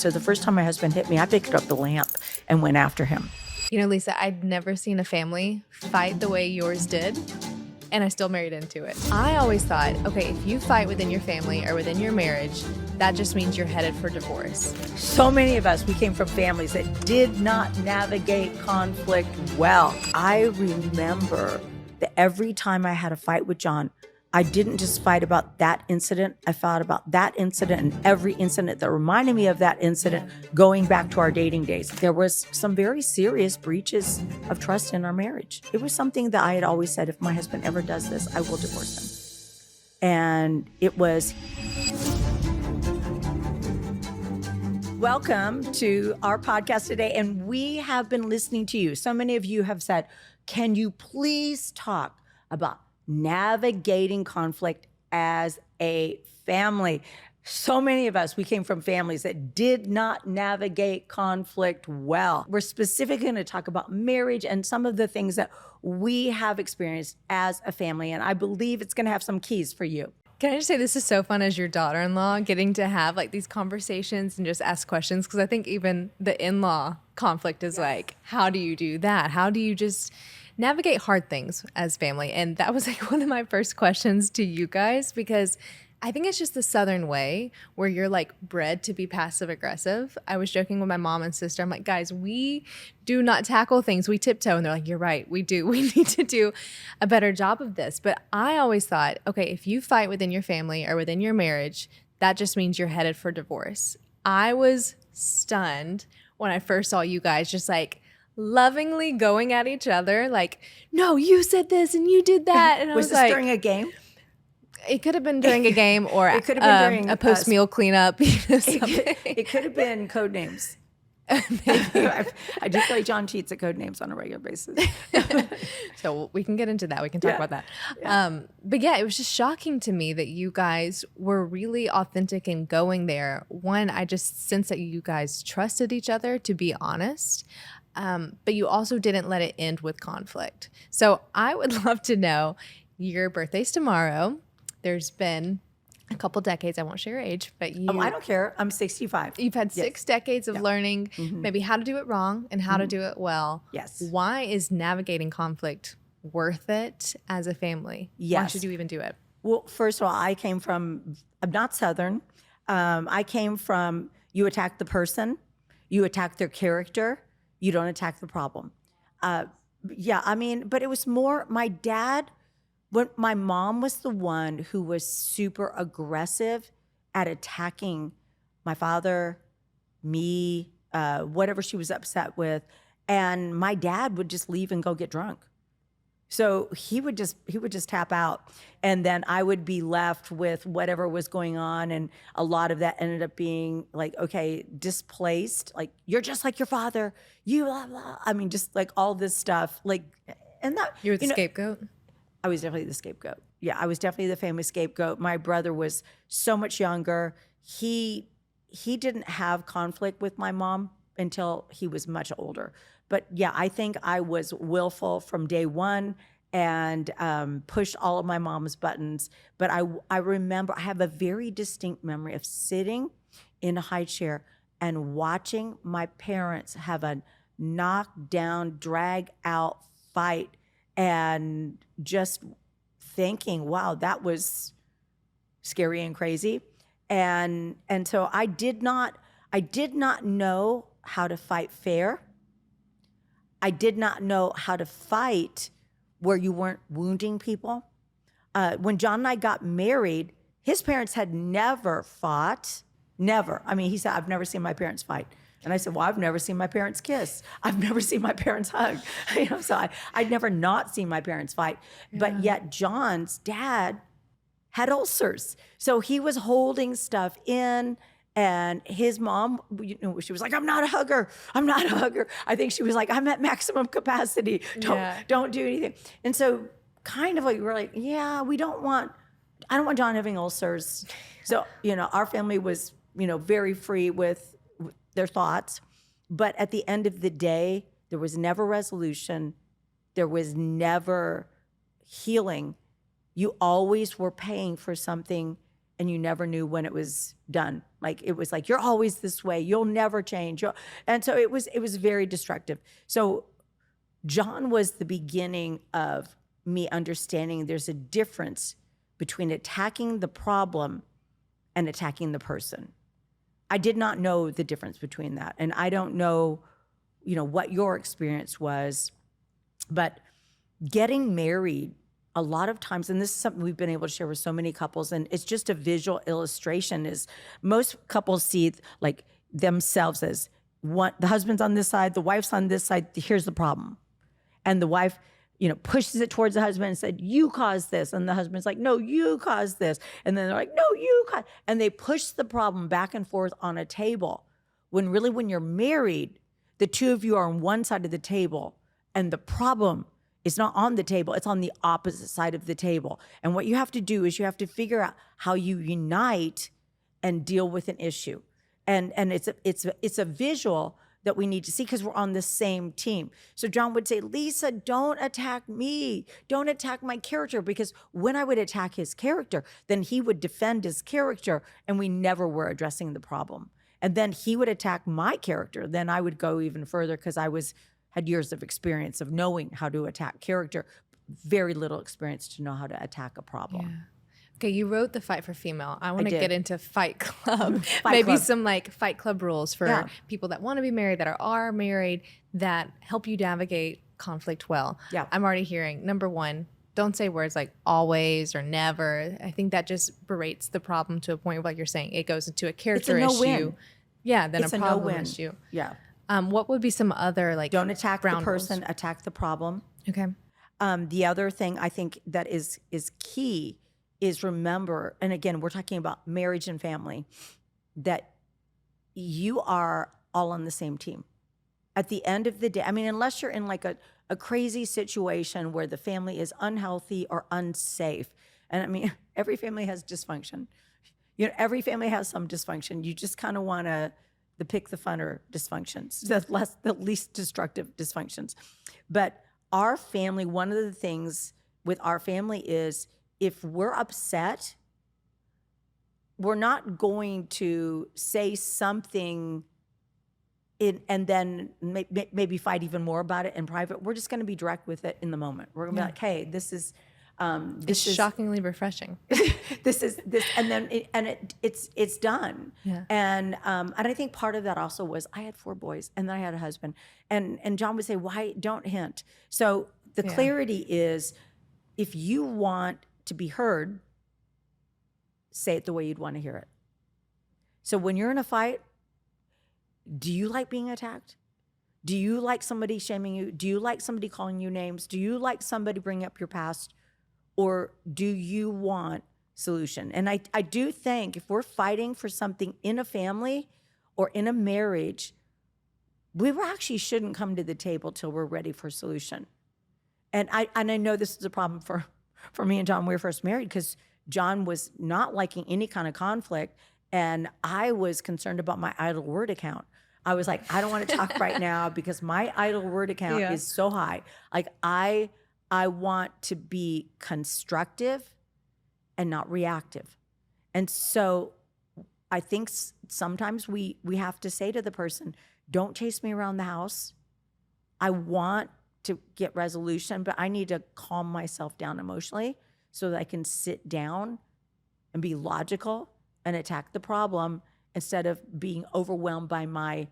So the first time my husband hit me, I picked up the lamp and went after him. You know, Lisa, I'd never seen a family fight the way yours did, and I still married into it. I always thought, okay, if you fight within your family or within your marriage, that just means you're headed for divorce. So many of us, we came from families that did not navigate conflict well. I remember that every time I had a fight with John, I didn't just fight about that incident. I fought about that incident and every incident that reminded me of that incident going back to our dating days. There was some very serious breaches of trust in our marriage. It was something that I had always said, if my husband ever does this, I will divorce him. And it was... Welcome to our podcast today. And we have been listening to you. So many of you have said, can you please talk about navigating conflict as a family? So many of us, we came from families that did not navigate conflict well. We're specifically going to talk about marriage and some of the things that we have experienced as a family. And I believe it's going to have some keys for you. Can I just say this is so fun as your daughter-in-law, getting to have like these conversations and just ask questions? Because I think even the in-law conflict is like, how do you do that? How do you just navigate hard things as family? And that was like one of my first questions to you guys, because I think it's just the Southern way where you're like bred to be passive aggressive. I was joking with my mom and sister. I'm like, guys, we do not tackle things. We tiptoe. And they're like, you're right. We do. We need to do a better job of this. But I always thought, okay, if you fight within your family or within your marriage, that just means you're headed for divorce. I was stunned when I first saw you guys just like lovingly going at each other. Like, no, you said this and you did that. And I was this like, during a game? It could have been during a game or it could have been during a post-meal cleanup. It could have been code names. I do play John Cheats at code names on a regular basis. So we can get into that. We can talk about that. Yeah. But yeah, it was just shocking to me that you guys were really authentic in going there. One, I just sense that you guys trusted each other to be honest. But you also didn't let it end with conflict. So I would love to know, your birthday's tomorrow. There's been a couple decades. I won't share your age, but you... Oh, I don't care. I'm 65. You've had 6 decades of learning maybe how to do it wrong and how to do it well. Yes. Why is navigating conflict worth it as a family? Yes. Why should you even do it? Well, first of all, I'm not Southern. I came from, you attack the person, you attack their character, you don't attack the problem. But it was more my dad. When my mom was the one who was super aggressive at attacking my father, me, whatever she was upset with, and my dad would just leave and go get drunk. So he would just tap out, and then I would be left with whatever was going on, and a lot of that ended up being like, okay, displaced, like you're just like your father, you blah blah. I mean, just like all this stuff, like, and that you were the scapegoat. I was definitely the scapegoat. Yeah, I was definitely the family scapegoat. My brother was so much younger. He didn't have conflict with my mom until he was much older. But yeah, I think I was willful from day one and pushed all of my mom's buttons. But I remember, I have a very distinct memory of sitting in a high chair and watching my parents have a knockdown, drag out fight, and just thinking, wow, that was scary and crazy. And so I did not know how to fight fair. I did not know how to fight where you weren't wounding people. When John and I got married, his parents had never fought, never. I mean, he said, I've never seen my parents fight. And I said, well, I've never seen my parents kiss. I've never seen my parents hug. So I'd never not seen my parents fight. Yeah. But yet John's dad had ulcers. So he was holding stuff in, and his mom, she was like, I'm not a hugger. I think she was like, I'm at maximum capacity. Don't do anything. And so kind of like, we're like, yeah, I don't want John having ulcers. So, our family was, very free with their thoughts. But at the end of the day, there was never resolution. There was never healing. You always were paying for something and you never knew when it was done. Like it was like, you're always this way, you'll never change. And so it was very destructive. So John was the beginning of me understanding there's a difference between attacking the problem and attacking the person. I did not know the difference between that. And I don't know, what your experience was, but getting married a lot of times, and this is something we've been able to share with so many couples, and it's just a visual illustration, is most couples see like themselves as one, the husband's on this side, the wife's on this side, here's the problem. And the wife, pushes it towards the husband and said, you caused this. And the husband's like, no, you caused this. And then they're like, no, you caused. And they push the problem back and forth on a table. When really, when you're married, the two of you are on one side of the table and the problem is not on the table, it's on the opposite side of the table. And what you have to do is you have to figure out how you unite and deal with an issue. And it's a visual that we need to see because we're on the same team. So John would say, Lisa, don't attack me. Don't attack my character, because when I would attack his character, then he would defend his character and we never were addressing the problem. And then he would attack my character. Then I would go even further because I had years of experience of knowing how to attack character, very little experience to know how to attack a problem. Yeah. Okay, you wrote The Fight for Female. I want to get into Fight Club. Fight Club. Some like Fight Club rules for people that want to be married, that are married, that help you navigate conflict well. Yeah. I'm already hearing, number one, don't say words like always or never. I think that just berates the problem to a point where, like you're saying, it goes into a character issue. No-win. Yeah, then It's a a problem no-win. issue. Yeah. What would be some other like Don't attack the ground rules? person, attack the problem. Okay. The other thing I think that is key is remember, and again, we're talking about marriage and family, that you are all on the same team. At the end of the day, I mean, unless you're in like a crazy situation where the family is unhealthy or unsafe, and I mean, every family has dysfunction. Every family has some dysfunction. You just kind of want to pick the funner dysfunctions, the least destructive dysfunctions. But our family, one of the things with our family is, if we're upset, we're not going to say something and then maybe fight even more about it in private. We're just going to be direct with it in the moment. We're going to be like, hey, this is shockingly refreshing. and then it's done. Yeah. And I think part of that also was I had 4 boys and then I had a husband, and John would say, why don't hint? So the clarity is, if you want to be heard, say it the way you'd want to hear it. So when you're in a fight, do you like being attacked? Do you like somebody shaming you? Do you like somebody calling you names? Do you like somebody bringing up your past? Or do you want solution? And I do think if we're fighting for something in a family or in a marriage, we actually shouldn't come to the table till we're ready for solution. And I know this is a problem for me and John when we were first married, because John was not liking any kind of conflict, and I was concerned about my idle word account. I was like, I don't want to talk right now because my idle word account is so high. Like I want to be constructive and not reactive. And so I think sometimes we have to say to the person, don't chase me around the house. I want to get resolution, but I need to calm myself down emotionally so that I can sit down and be logical and attack the problem instead of being overwhelmed by my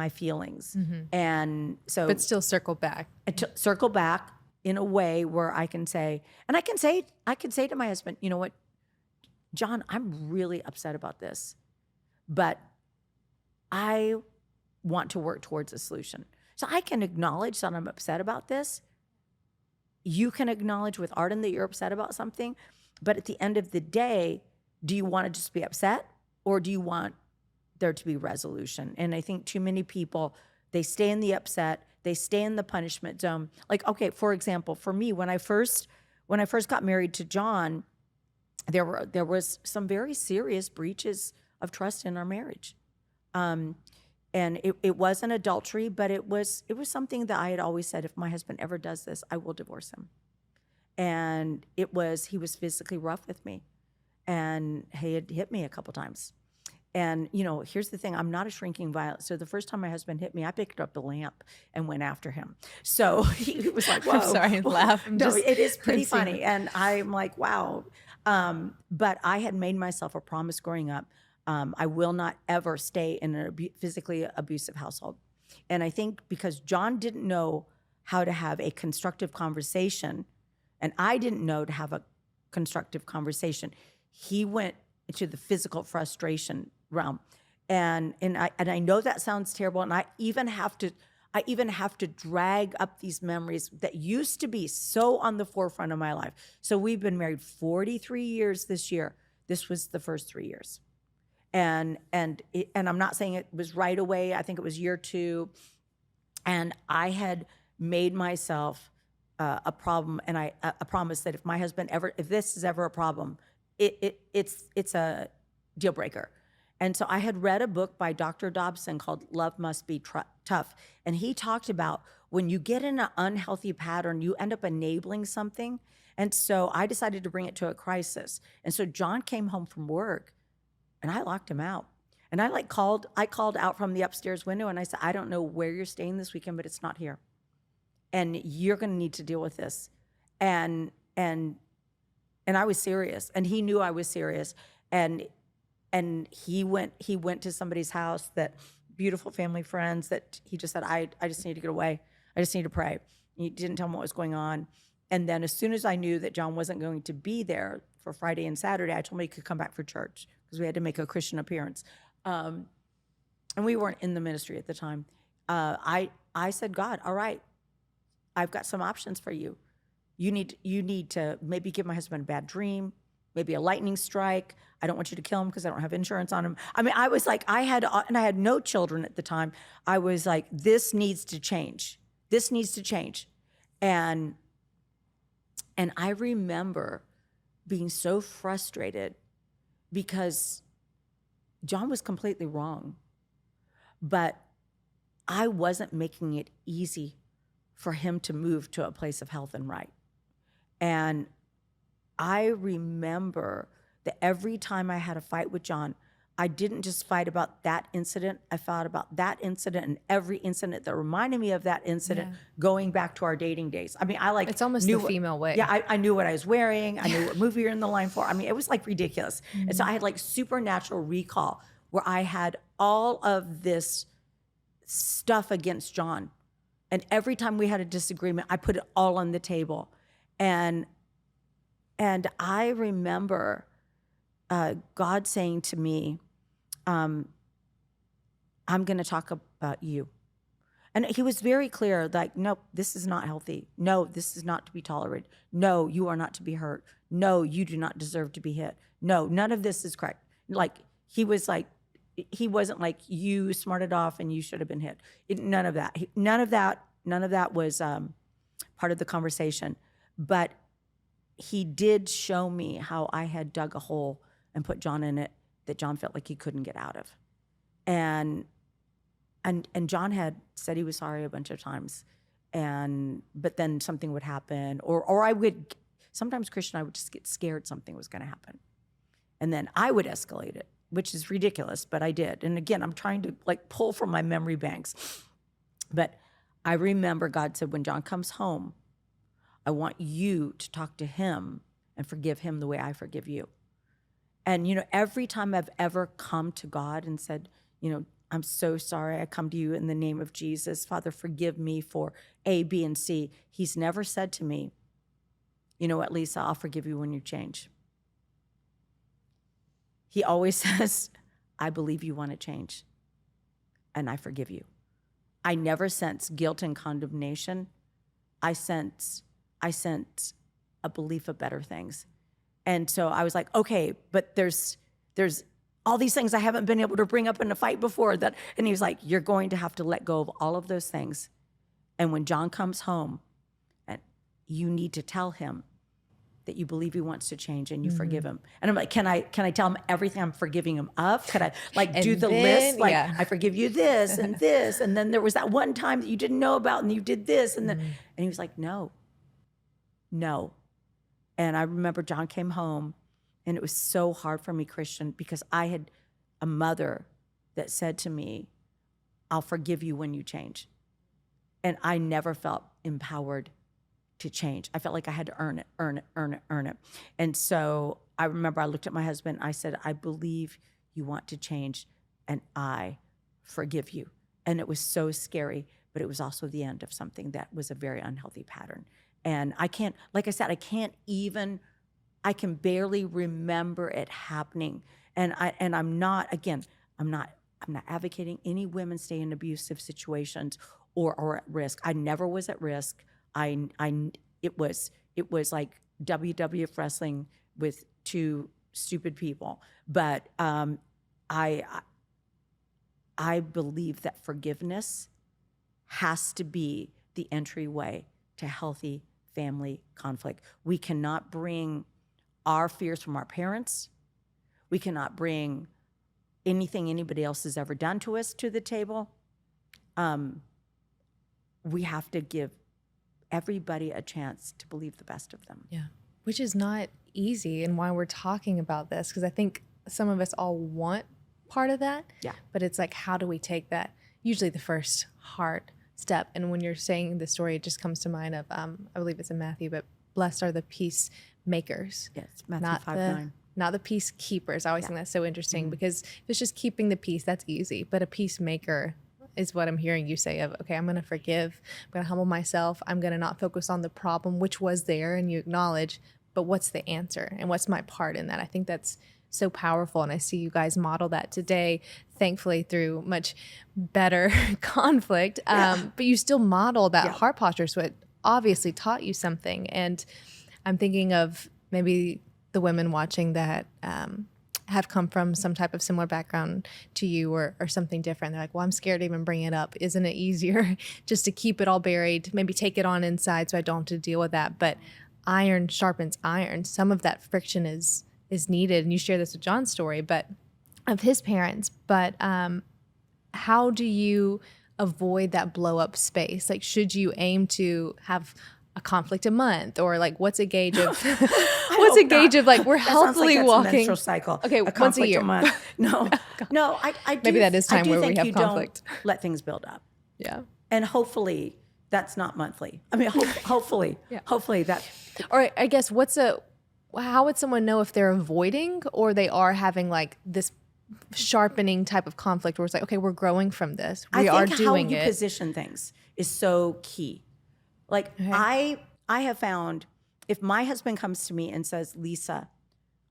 feelings. Mm-hmm. And so, but still circle back. Circle back in a way where I can say to my husband, you know what, John, I'm really upset about this, but I want to work towards a solution. So I can acknowledge that I'm upset about this. You can acknowledge with Arden that you're upset about something, but at the end of the day, do you want to just be upset, or do you want there to be resolution? And I think too many people, they stay in the upset, they stay in the punishment zone. Like, okay, for example, for me, when I first got married to John, there was some very serious breaches of trust in our marriage. And it wasn't adultery, but it was something that I had always said, if my husband ever does this, I will divorce him. And he was physically rough with me. and he had hit me a couple times. And, here's the thing, I'm not a shrinking violet. So the first time my husband hit me, I picked up the lamp and went after him. So he was like, whoa. I'm sorry, laugh. No, it is pretty funny. And I'm like, wow. But I had made myself a promise growing up. I will not ever stay in a physically abusive household. And I think because John didn't know how to have a constructive conversation, and I didn't know to have a constructive conversation, he went into the physical frustration realm. And I know that sounds terrible, and I even have to drag up these memories that used to be so on the forefront of my life. So we've been married 43 years this year. This was the first 3 years. And I'm not saying it was right away. I think it was year 2. And I had made myself a problem, and a promise that if this is ever a problem, it's a deal breaker. And so I had read a book by Dr. Dobson called Love Must Be Tough. And he talked about when you get in an unhealthy pattern, you end up enabling something. And so I decided to bring it to a crisis. And so John came home from work, and I locked him out. And I called out from the upstairs window, and I said, I don't know where you're staying this weekend, but it's not here. And you're going to need to deal with this. And I was serious, and he knew I was serious. And he went to somebody's house, that beautiful family friends, that he just said, I just need to get away. I just need to pray. He didn't tell me what was going on. And then as soon as I knew that John wasn't going to be there for Friday and Saturday, I told him he could come back for church because we had to make a Christian appearance. And we weren't in the ministry at the time. I said, God, all right, I've got some options for you. You need to maybe give my husband a bad dream, maybe a lightning strike. I don't want you to kill him because I don't have insurance on him. I mean, I was like, I had no children at the time. I was like, this needs to change. This needs to change. And I remember being so frustrated because John was completely wrong, but I wasn't making it easy for him to move to a place of health and right. And I remember that every time I had a fight with John, I didn't just fight about that incident. I fought about that incident and every incident that reminded me of that incident, going back to our dating days. I mean, it's almost the female way. Yeah, I knew what I was wearing. I knew what movie you're in the line for. I mean, it was like ridiculous. Mm-hmm. And so I had like supernatural recall where I had all of this stuff against John. And every time we had a disagreement, I put it all on the table. And I remember God saying to me, I'm going to talk about you. And he was very clear, like, no, this is not healthy. No, this is not to be tolerated. No, you are not to be hurt. No, you do not deserve to be hit. No, none of this is correct. Like, he wasn't like, you smarted off and you should have been hit. None of that. None of that was part of the conversation. But he did show me how I had dug a hole and put John in it that John felt like he couldn't get out of. And John had said he was sorry a bunch of times. But then something would happen, or I would, sometimes Christian, I would just get scared something was going to happen. And then I would escalate it, which is ridiculous, but I did. And again, I'm trying to like pull from my memory banks. But I remember God said, when John comes home, I want you to talk to him and forgive him the way I forgive you. And, every time I've ever come to God and said, I'm so sorry, I come to you in the name of Jesus. Father, forgive me for A, B, and C. He's never said to me, you know what, Lisa, I'll forgive you when you change. He always says, I believe you want to change, and I forgive you. I never sense guilt and condemnation. I sense a belief of better things. And so I was like, okay, but there's all these things I haven't been able to bring up in a fight before. And he was like, you're going to have to let go of all of those things. And when John comes home, and you need to tell him that you believe he wants to change and you forgive him. And I'm like, can I tell him everything I'm forgiving him of? Could I do the list? Like, I forgive you this and this. And then there was that one time that you didn't know about and you did this. And then, and he was like, no. And I remember John came home And it was so hard for me, Christian, because I had a mother that said to me, I'll forgive you when you change. And I never felt empowered to change. I felt like I had to earn it. And so I remember I looked at my husband, I said, I believe you want to change, and I forgive you. And it was so scary, but it was also the end of something that was a very unhealthy pattern. And I can't, like I said, I can barely remember it happening. And I'm not advocating any women stay in abusive situations or at risk. I never was at risk. It was like WWF wrestling with two stupid people. But I believe that forgiveness has to be the entryway to healthy family conflict. We cannot bring our fears from our parents. We cannot bring anything anybody else has ever done to us to the table. We have to give everybody a chance to believe the best of them. Yeah, which is not easy, and why we're talking about this, because I think some of us all want part of that. Yeah. But it's like, how do we take that? Usually the first hard step. And when you're saying the story, it just comes to mind of, I believe it's in Matthew, but blessed are the peacemakers. Yes, Matthew 5:9. Not the peacekeepers. I always think that's so interesting because if it's just keeping the peace, that's easy. But a peacemaker is what I'm hearing you say of, okay, I'm going to forgive. I'm going to humble myself. I'm going to not focus on the problem, which was there and you acknowledge, but what's the answer and what's my part in that? I think that's so powerful. And I see you guys model that today, thankfully through much better conflict. But you still model that heart posture. So it obviously taught you something. And I'm thinking of maybe the women watching that have come from some type of similar background to you or something different. They're like, well, I'm scared to even bring it up. Isn't it easier just to keep it all buried, maybe take it on inside so I don't have to deal with that? But iron sharpens iron. Some of that friction is needed. And you share this with John's story, but of his parents. But how do you avoid that blow up space? Like, should you aim to have a conflict a month, or like what's a gauge of like we're healthily like walking? A menstrual cycle. Okay, once a year. A month. No, I do. Maybe that is time I do where we think have you conflict. Don't let things build up. Yeah. And hopefully that's not monthly. I mean, hopefully that. Or I guess how would someone know if they're avoiding or they are having like this sharpening type of conflict where it's like, okay, we're growing from this. We are doing how you it. position things is so key. Like I have found if my husband comes to me and says, Lisa,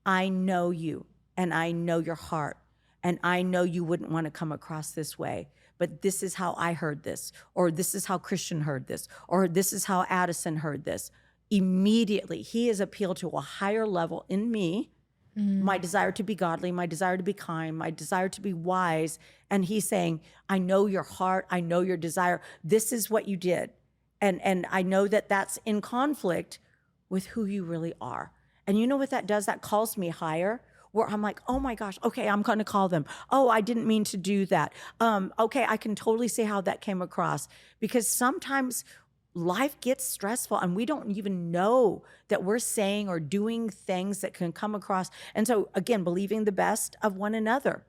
I know you and I know your heart and I know you wouldn't want to come across this way, but this is how I heard this, or this is how Christian heard this, or this is how Addison heard this. Immediately, he is appealed to a higher level in me, my desire to be godly, my desire to be kind, my desire to be wise. And he's saying, I know your heart, I know your desire. This is what you did. And I know that that's in conflict with who you really are. And you know what that does? That calls me higher, where I'm like, oh my gosh, okay, I'm going to call them. Oh, I didn't mean to do that. Okay, I can totally see how that came across. Because sometimes life gets stressful and we don't even know that we're saying or doing things that can come across. And so again, believing the best of one another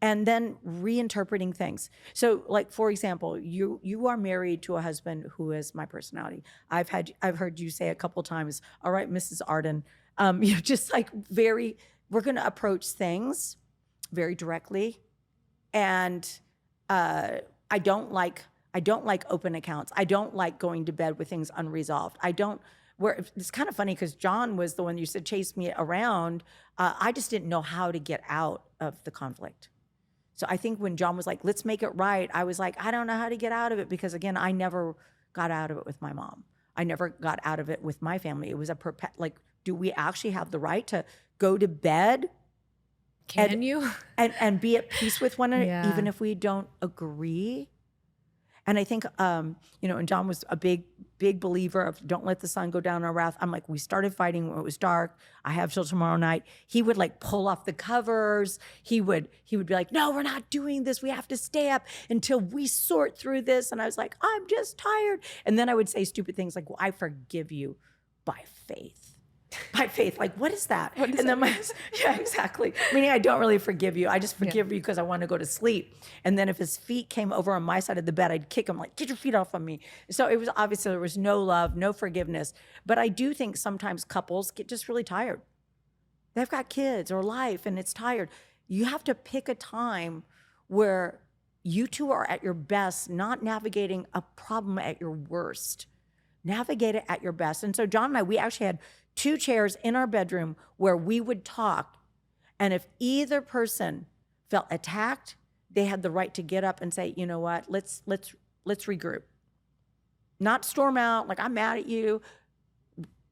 and then reinterpreting things. So like, for example, you are married to a husband who is my personality. I've heard you say a couple times, all right, Mrs. Arden, you're just like we're going to approach things very directly. And I don't like open accounts. I don't like going to bed with things unresolved. It's kind of funny because John was the one you said chased me around. I just didn't know how to get out of the conflict. So I think when John was like, let's make it right, I was like, I don't know how to get out of it because again, I never got out of it with my mom. I never got out of it with my family. It was do we actually have the right to go to bed? Can you? And be at peace with one another, even Yeah. if we don't agree? And I think, and John was a big believer of don't let the sun go down on our wrath. I'm like, we started fighting when it was dark. I have till tomorrow night. He would like pull off the covers. He would be like, no, we're not doing this. We have to stay up until we sort through this. And I was like, I'm just tired. And then I would say stupid things like, well, I forgive you by faith. By faith, like, what is that? What does And then that yeah, exactly. Meaning I don't really forgive you. I just forgive you because I want to go to sleep. And then if his feet came over on my side of the bed, I'd kick him like, get your feet off of me. So it was obviously there was no love, no forgiveness. But I do think sometimes couples get just really tired. They've got kids or life and it's tired. You have to pick a time where you two are at your best, not navigating a problem at your worst. Navigate it at your best. And so John and I, we actually had 2 chairs in our bedroom where we would talk. And if either person felt attacked, they had the right to get up and say, you know what, let's regroup. Not storm out, like I'm mad at you.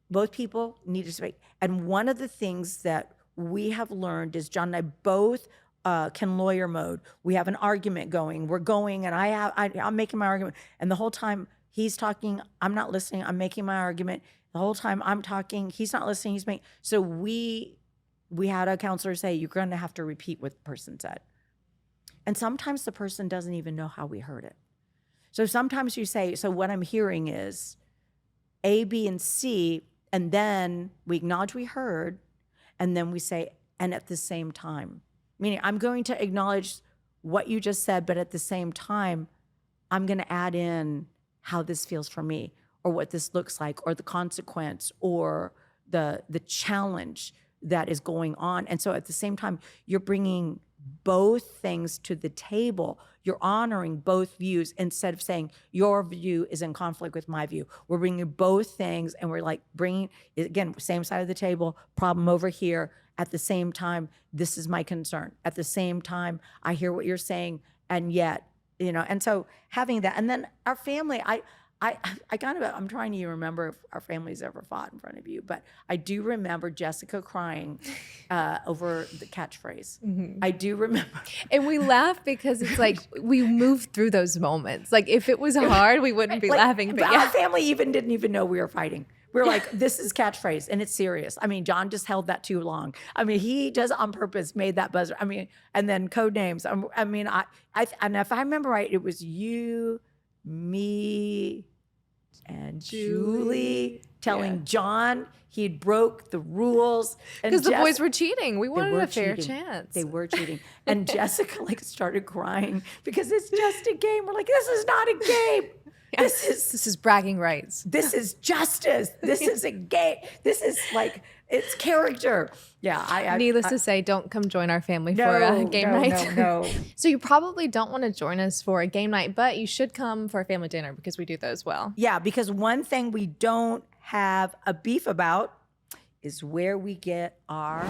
Both people need to speak. And one of the things that we have learned is John and I both can lawyer mode. We have an argument going. We're going, and I'm making my argument. And the whole time he's talking, I'm not listening. I'm making my argument. The whole time I'm talking, he's not listening. He's making. So we had a counselor say, you're going to have to repeat what the person said. And sometimes the person doesn't even know how we heard it. So sometimes you say, so what I'm hearing is A, B, and C, and then we acknowledge we heard, and then we say, and at the same time. Meaning I'm going to acknowledge what you just said, but at the same time, I'm going to add in how this feels for me, or what this looks like, or the consequence, or the challenge that is going on. And so at the same time, you're bringing both things to the table. You're honoring both views instead of saying your view is in conflict with my view. We're bringing both things, and we're like bringing, again, same side of the table, problem over here. At the same time, this is my concern. At the same time, I hear what you're saying, and yet, and so having that. And then our family, I'm trying to remember if our family's ever fought in front of you, but I do remember Jessica crying over the catchphrase. Mm-hmm. I do remember. And we laugh because it's like we move through those moments. Like if it was hard, we wouldn't be laughing. But our family didn't even know we were fighting. We're like, this is catchphrase, and it's serious. I mean, John just held that too long. I mean, he just on purpose made that buzzer. I mean, and then code names. And if I remember right, it was you, me, and Julie telling John he'd broke the rules. Because the boys were cheating. We wanted a fair chance. They were cheating. And Jessica started crying because it's just a game. We're like, this is not a game. This is bragging rights. This is justice. This is a game. This is it's character. Yeah. Needless to say, don't come join our family for a game night. No. So you probably don't want to join us for a game night, but you should come for a family dinner because we do those well. Yeah, because one thing we don't have a beef about is where we get our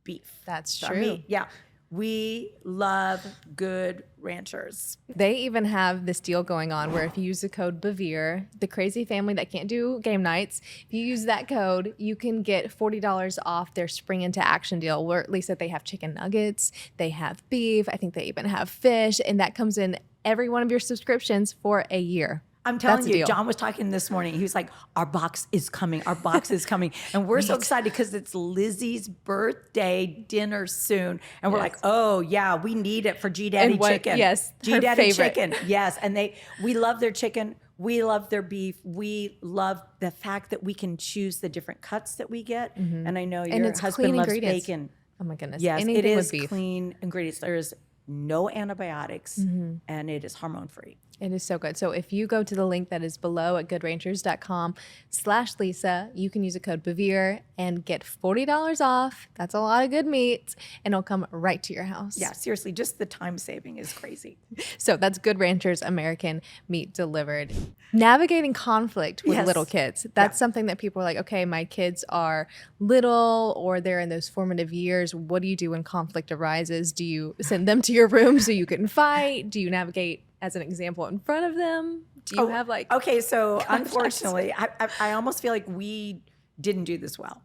beef. That's true. Yeah. We love Good Ranchers. They even have this deal going on where if you use the code Bevere, the crazy family that can't do game nights, if you use that code, you can get $40 off their Spring Into Action deal, where at least that they have chicken nuggets, they have beef, I think they even have fish, and that comes in every one of your subscriptions for a year. I'm telling you, John was talking this morning. He was like, our box is coming. Our box is coming. And we're so excited because it's Lizzie's birthday dinner soon. And we're like, oh, yeah, we need it for G Daddy Chicken. Yes, G Daddy Chicken. Yes. And we love their chicken. We love their beef. We love the fact that we can choose the different cuts that we get. Mm-hmm. And I know your husband loves bacon. Oh, my goodness. Yes, anything it is with beef. Clean ingredients. There is no antibiotics, and it is hormone-free. It is so good. So if you go to the link that is below at goodranchers.com/Lisa, you can use the code Bevere and get $40 off. That's a lot of good meat, and it'll come right to your house. Yeah, seriously, just the time saving is crazy. So that's Good Ranchers American meat delivered. Navigating conflict with little kids. That's something that people are like, okay, my kids are little or they're in those formative years. What do you do when conflict arises? Do you send them to your room so you can fight? Do you navigate as an example in front of them? Do you have okay, so unfortunately, I almost feel like we didn't do this well.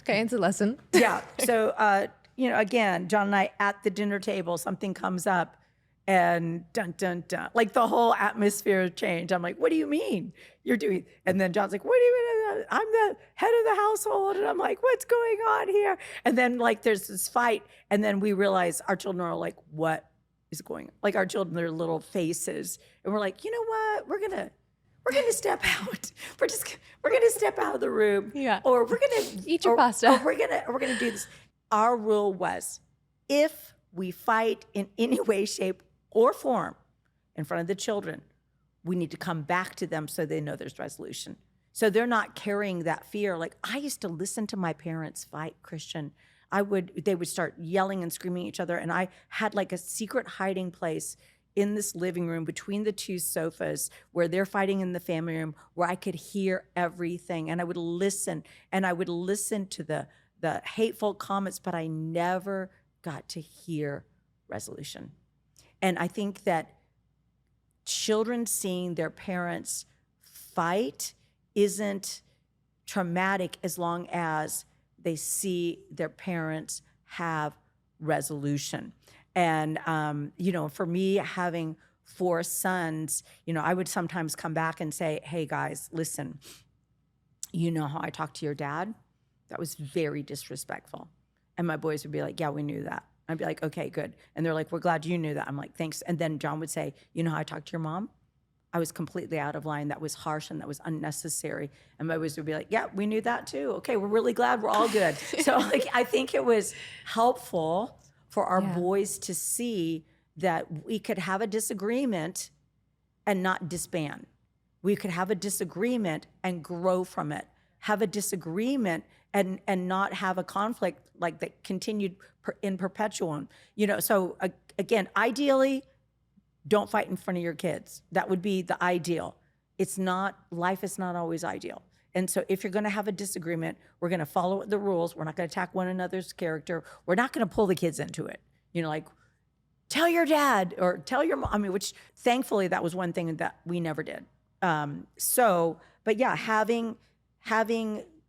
Okay, it's a lesson. Yeah. So, again, John and I at the dinner table, something comes up and dun, dun, dun. Like the whole atmosphere changed. I'm like, what do you mean you're doing? And then John's like, what do you mean? I'm the head of the household. And I'm like, what's going on here? And then there's this fight. And then we realize our children are like, what is going on? Like our children, their little faces. And we're like, you know what? We're gonna we're going to step out. We're going to step out of the room. Yeah. Or we're going to Eat your pasta. Or we're going to do this. Our rule was, if we fight in any way, shape, or form in front of the children, we need to come back to them so they know there's resolution. So they're not carrying that fear. Like, I used to listen to my parents fight, Christian. They would start yelling and screaming at each other. And I had like a secret hiding place in this living room between the two sofas where they're fighting in the family room, where I could hear everything. And I would listen, and I would listen to the hateful comments, but I never got to hear resolution. And I think that children seeing their parents fight isn't traumatic as long as they see their parents have resolution. And, for me, having 4 sons, I would sometimes come back and say, hey, guys, listen, you know how I talked to your dad? That was very disrespectful. And my boys would be like, yeah, we knew that. I'd be like, okay, good. And they're like, we're glad you knew that. I'm like, thanks. And then John would say, you know how I talked to your mom? I was completely out of line. That was harsh and that was unnecessary. And my boys would be like, yeah, we knew that too. Okay, we're really glad we're all good. So I think it was helpful for our boys to see that we could have a disagreement and not disband. We could have a disagreement and grow from it. Have a disagreement and not have a conflict like that continued in perpetuum. So again, ideally, don't fight in front of your kids. That would be the ideal. Life is not always ideal. And so if you're going to have a disagreement, we're going to follow the rules. We're not going to attack one another's character. We're not going to pull the kids into it. Like, tell your dad or tell your mom. Which thankfully that was one thing that we never did. But yeah, having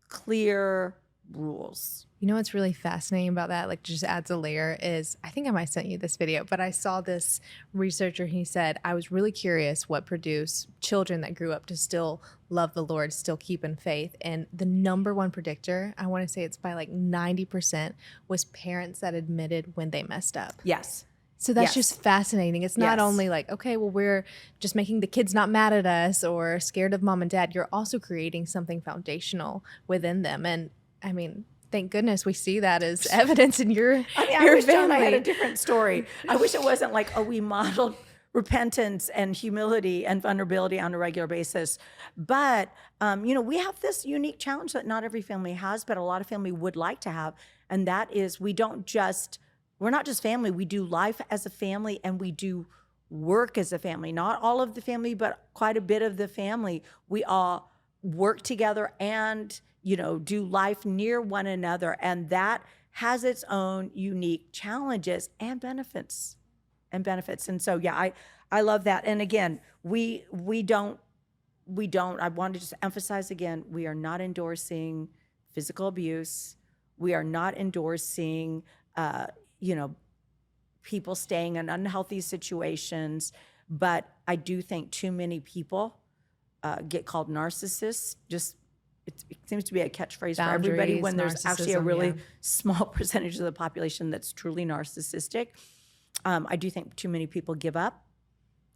clear rules. What's really fascinating about that, like just adds a layer, is I think I might have sent you this video, but I saw this researcher, he said, I was really curious what produced children that grew up to still love the Lord, still keep in faith. And the number one predictor, I want to say it's by like 90%, was parents that admitted when they messed up. Yes. So that's just fascinating. It's not only like, okay, well, we're just making the kids not mad at us or scared of mom and dad. You're also creating something foundational within them. And I mean, thank goodness we see that as evidence in your I wish family. John, I had a different story. I wish it wasn't like, we modeled repentance and humility and vulnerability on a regular basis. But, we have this unique challenge that not every family has, but a lot of family would like to have. And that is, we're not just family. We do life as a family and we do work as a family. Not all of the family, but quite a bit of the family. We all work together and do life near one another. And that has its own unique challenges and benefits. And so, yeah, I love that. And again, we don't, I want to just emphasize again, we are not endorsing physical abuse. We are not endorsing, people staying in unhealthy situations. But I do think too many people get called narcissists. It seems to be a catchphrase for everybody when there's actually a really small percentage of the population that's truly narcissistic. I do think too many people give up.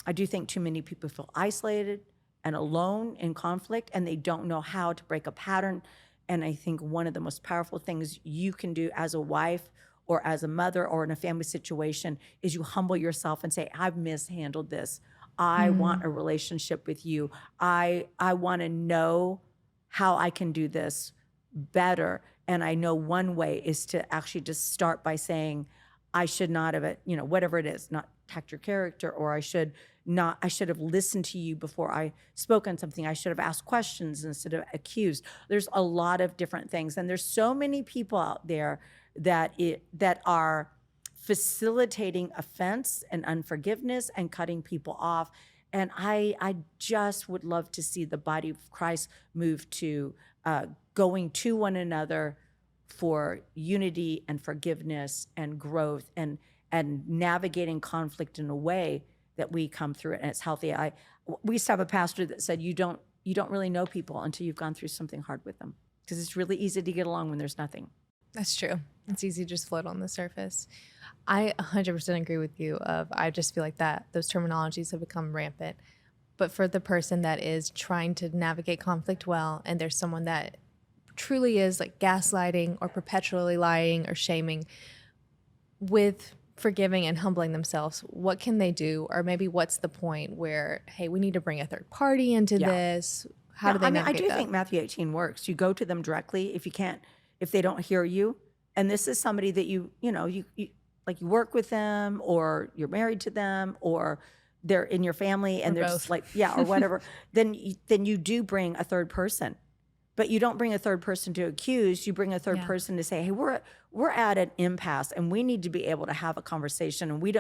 I do think too many people feel isolated and alone in conflict, and they don't know how to break a pattern. And I think one of the most powerful things you can do as a wife or as a mother or in a family situation is you humble yourself and say, I've mishandled this. I want a relationship with you. I want to know how I can do this better. And I know one way is to actually just start by saying, I should not have, whatever it is, not attacked your character, or I should have listened to you before I spoke on something. I should have asked questions instead of accused. There's a lot of different things. And there's so many people out there that are facilitating offense and unforgiveness and cutting people off. And I just would love to see the body of Christ move to going to one another for unity and forgiveness and growth and navigating conflict in a way that we come through it and it's healthy. We used to have a pastor that said, you don't really know people until you've gone through something hard with them, because it's really easy to get along when there's nothing. That's true. It's easy to just float on the surface. I 100% agree with you. I just feel like that those terminologies have become rampant. But for the person that is trying to navigate conflict well, and there's someone that truly is like gaslighting or perpetually lying or shaming, with forgiving and humbling themselves, what can they do? Or maybe what's the point where, hey, we need to bring a third party into this? How do they I navigate do that? think Matthew 18 works. You go to them directly if they don't hear you. And this is somebody that you work with them, or you're married to them, or they're in your family and they're just like, or whatever. then you do bring a third person. But you don't bring a third person to accuse. You bring a third person to say, "Hey, we're at an impasse, and we need to be able to have a conversation, and we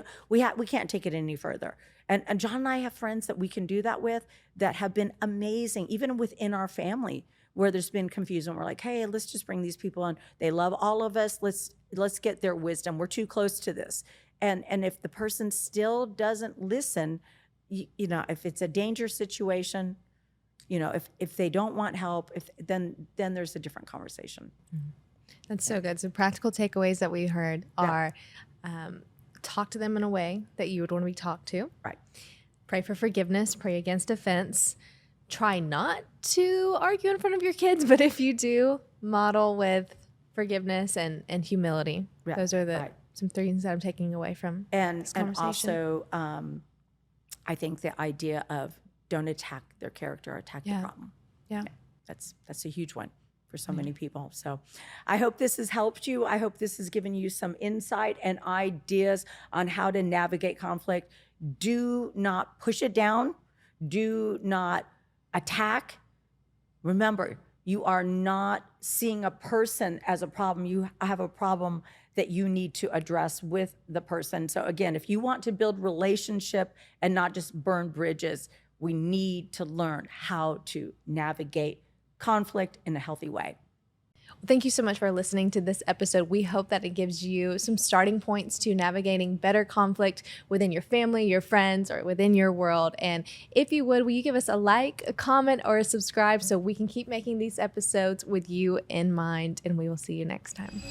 can't take it any further." And John and I have friends that we can do that with that have been amazing, even within our family, where there's been confusion. We're like, "Hey, let's just bring these people on. They love all of us. Let's get their wisdom. We're too close to this." And if the person still doesn't listen, if it's a danger situation. If they don't want help, then there's a different conversation. That's so good. So practical takeaways that we heard are talk to them in a way that you would want to be talked to. Right. Pray for forgiveness. Pray against offense. Try not to argue in front of your kids, but if you do, model with forgiveness and humility. Yeah. Those are some things that I'm taking away from this conversation. And also, I think the idea of don't attack their character, attack the problem. Yeah. That's a huge one for so many people. So I hope this has helped you. I hope this has given you some insight and ideas on how to navigate conflict. Do not push it down. Do not attack. Remember, you are not seeing a person as a problem. You have a problem that you need to address with the person. So again, if you want to build relationship and not just burn bridges, we need to learn how to navigate conflict in a healthy way. Thank you so much for listening to this episode. We hope that it gives you some starting points to navigating better conflict within your family, your friends, or within your world. And if you would, will you give us a like, a comment, or a subscribe so we can keep making these episodes with you in mind? And we will see you next time.